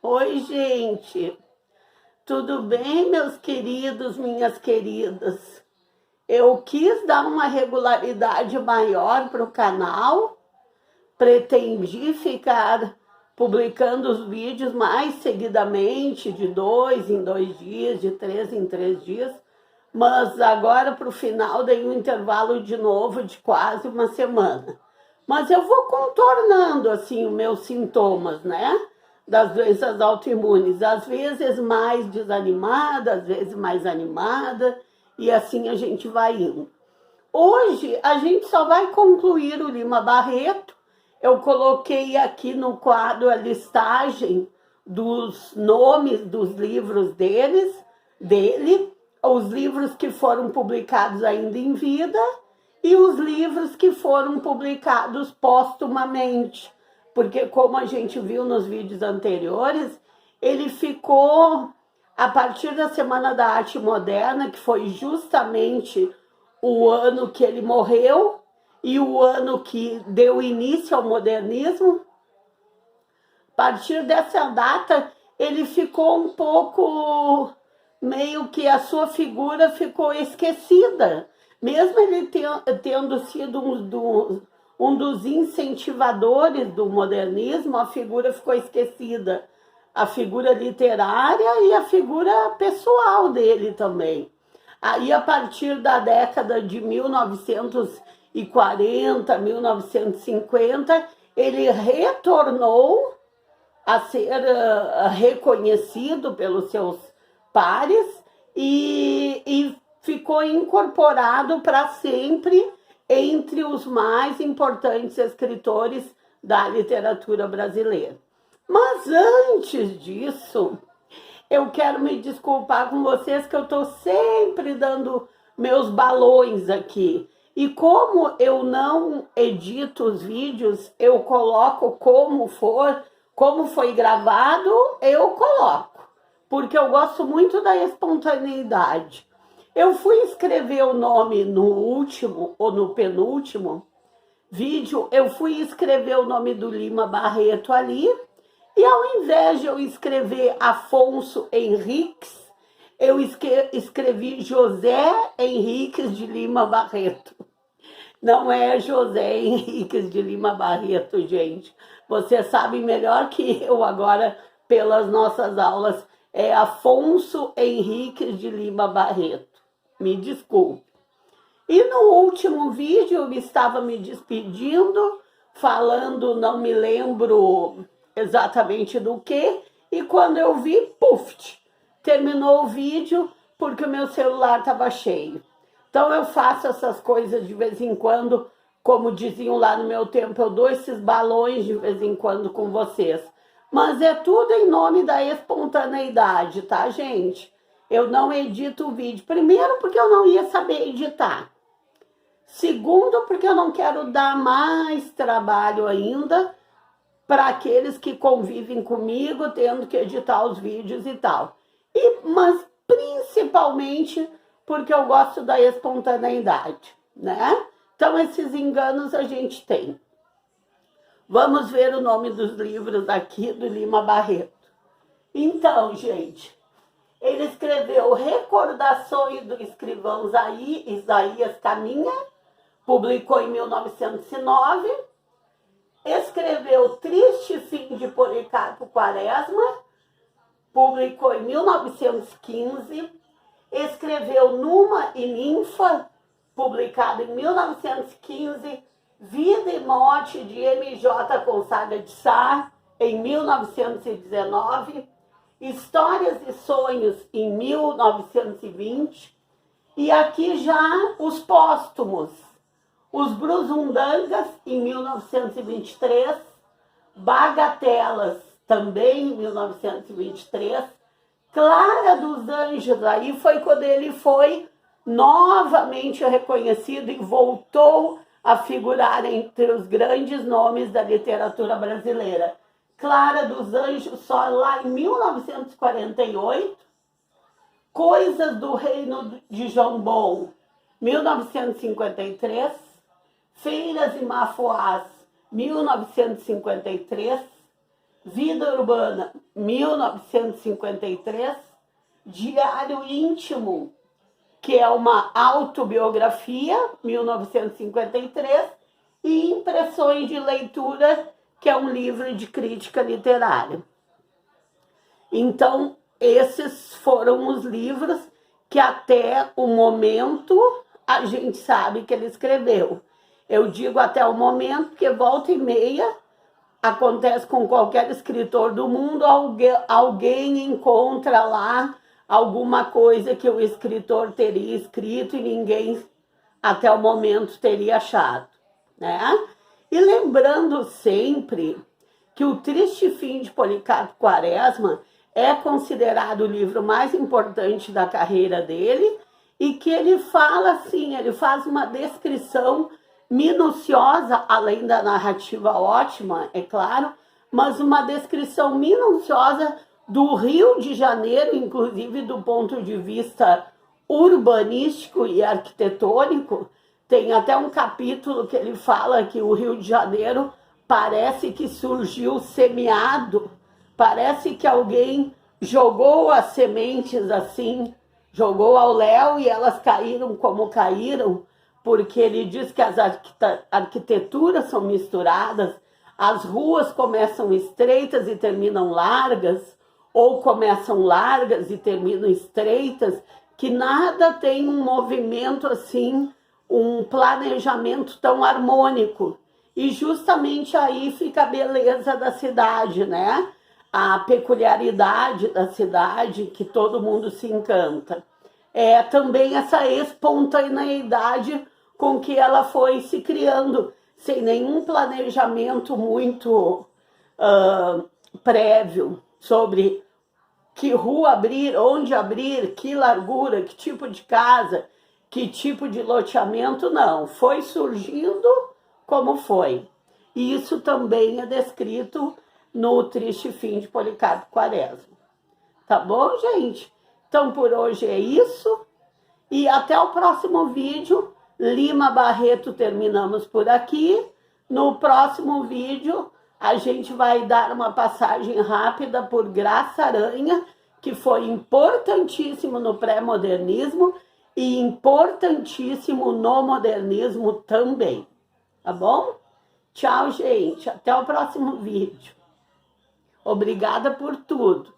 Oi, gente. Tudo bem, meus queridos, minhas queridas? Eu quis dar uma regularidade maior para o canal, pretendi ficar publicando os vídeos mais seguidamente, de 2 em 2 dias, de 3 em 3 dias, mas agora para o final dei um intervalo de novo de quase uma semana. Mas eu vou contornando assim os meus sintomas, né? Das doenças autoimunes, às vezes mais desanimada, às vezes mais animada, e assim a gente vai indo. Hoje a gente só vai concluir o Lima Barreto. Eu coloquei aqui no quadro a listagem dos nomes dos livros dele, os livros que foram publicados ainda em vida e os livros que foram publicados póstumamente, porque como a gente viu nos vídeos anteriores, ele ficou, a partir da Semana da Arte Moderna, que foi justamente o ano que ele morreu e o ano que deu início ao modernismo. A partir dessa data, ele ficou um pouco, meio que a sua figura ficou esquecida. Mesmo ele tendo sido um dos incentivadores do modernismo, a figura ficou esquecida. A figura literária e a figura pessoal dele também. Aí, a partir da década de 1940, 1950, ele retornou a ser reconhecido pelos seus pares e ficou incorporado para sempre entre os mais importantes escritores da literatura brasileira. Mas antes disso, eu quero me desculpar com vocês que eu estou sempre dando meus balões aqui. E como eu não edito os vídeos, eu coloco como foi gravado, eu coloco. Porque eu gosto muito da espontaneidade. Eu fui escrever o nome no último ou no penúltimo vídeo, eu fui escrever o nome do Lima Barreto ali, e ao invés de eu escrever Afonso Henriques, eu escrevi José Henriques de Lima Barreto. Não é José Henriques de Lima Barreto, gente. Você sabe melhor que eu agora, pelas nossas aulas, é Afonso Henriques de Lima Barreto. Me desculpe. E no último vídeo eu estava me despedindo, falando, não me lembro exatamente do que, e quando eu vi, puf, terminou o vídeo porque o meu celular estava cheio. Então eu faço essas coisas de vez em quando, como diziam lá no meu tempo, eu dou esses balões de vez em quando com vocês. Mas é tudo em nome da espontaneidade, tá, gente? Eu não edito o vídeo. Primeiro, porque eu não ia saber editar. Segundo, porque eu não quero dar mais trabalho ainda para aqueles que convivem comigo, tendo que editar os vídeos e tal. Mas principalmente porque eu gosto da espontaneidade, né? Então, esses enganos a gente tem. Vamos ver o nome dos livros aqui do Lima Barreto. Então, gente, ele escreveu Recordações do Escrivão Isaías Caminha, publicou em 1909. Escreveu Triste Fim de Policarpo Quaresma, publicou em 1915. Escreveu Numa e Ninfa, publicado em 1915. Vida e Morte de M.J. Gonçalves de Sá, em 1919. Histórias e Sonhos, em 1920. E aqui já os póstumos. Os Brusundangas, em 1923, Bagatelas, também em 1923, Clara dos Anjos, aí foi quando ele foi novamente reconhecido e voltou a figurar entre os grandes nomes da literatura brasileira. Clara dos Anjos, só lá em 1948, Coisas do Reino de Jambon, 1953, Feiras e Mafuás, 1953, Vida Urbana, 1953, Diário Íntimo, que é uma autobiografia, 1953, e Impressões de Leitura, que é um livro de crítica literária. Então, esses foram os livros que até o momento a gente sabe que ele escreveu. Eu digo até o momento porque volta e meia acontece com qualquer escritor do mundo, alguém encontra lá alguma coisa que o escritor teria escrito e ninguém até o momento teria achado, né? E lembrando sempre que O Triste Fim de Policarpo Quaresma é considerado o livro mais importante da carreira dele e que ele fala assim, ele faz uma descrição minuciosa, além da narrativa ótima, é claro, mas uma descrição minuciosa do Rio de Janeiro, inclusive do ponto de vista urbanístico e arquitetônico. Tem até um capítulo que ele fala que o Rio de Janeiro parece que surgiu semeado, parece que alguém jogou as sementes assim, jogou ao léu e elas caíram como caíram, porque ele diz que as arquiteturas são misturadas, as ruas começam estreitas e terminam largas, ou começam largas e terminam estreitas, que nada tem um movimento assim, um planejamento tão harmônico. E justamente aí fica a beleza da cidade, né? A peculiaridade da cidade, que todo mundo se encanta. É também essa espontaneidade com que ela foi se criando, sem nenhum planejamento muito prévio sobre que rua abrir, onde abrir, que largura, que tipo de casa, que tipo de loteamento, não. Foi surgindo como foi. E isso também é descrito no Triste Fim de Policarpo Quaresma. Tá bom, gente? Então, por hoje é isso. E até o próximo vídeo. Lima Barreto, terminamos por aqui. No próximo vídeo, a gente vai dar uma passagem rápida por Graça Aranha, que foi importantíssimo no pré-modernismo e importantíssimo no modernismo também. Tá bom? Tchau, gente. Até o próximo vídeo. Obrigada por tudo.